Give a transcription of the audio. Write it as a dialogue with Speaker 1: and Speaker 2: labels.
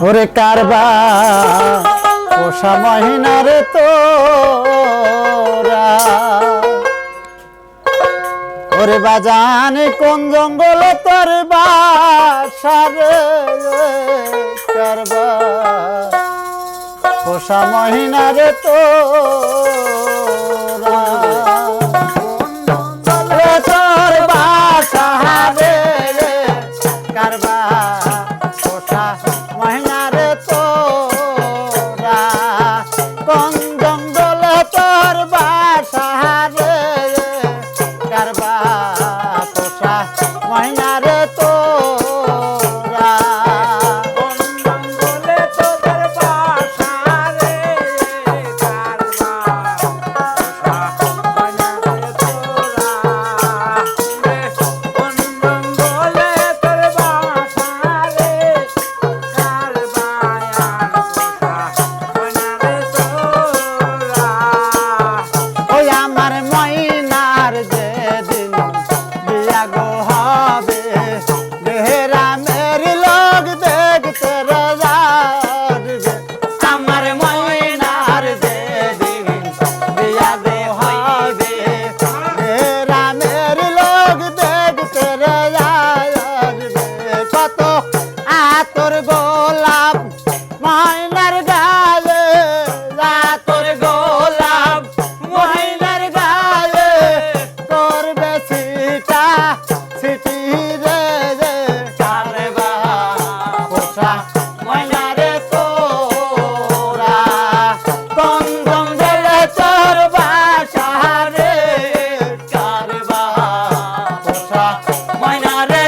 Speaker 1: ওরে কারবা পোষা মহিনা রে তোরা ওরে বাজান কোন জঙ্গলে তোর বাসা রে কারবা পোষা মহিনা রে তোরা তোর বাসা রে কারবা পোষা মহিনা রে তোরা কোন জঙ্গলে তোর বাসা রে কারবা পোষা মহিনা রে তোরা কোন জঙ্গলে তোদের বাসা রে কারবা পোষা মহিনা রে তোরা কোন জঙ্গলে তোর বাসা রে কারবা পোষা মহিনা রে তোরা ওই আমার ময়নার যেদিন বিয়া গো হবে বেহরা মেরি লোক দেখতে রাজবে আমার ময়নার যেদিন বিয়া গো হবে বেহরা মেরি লোক দেখতে রাজবে কত আতর গোলাপ ময়নার গায়ে আতর গোলাপ মহিলার গায়ে করবে সিটা সিটি রে রে কারবা পোষা মহিলা রে তোরা কোন জঙ্গলে তোর বাসা রে কারবা পোষা মহিলা রে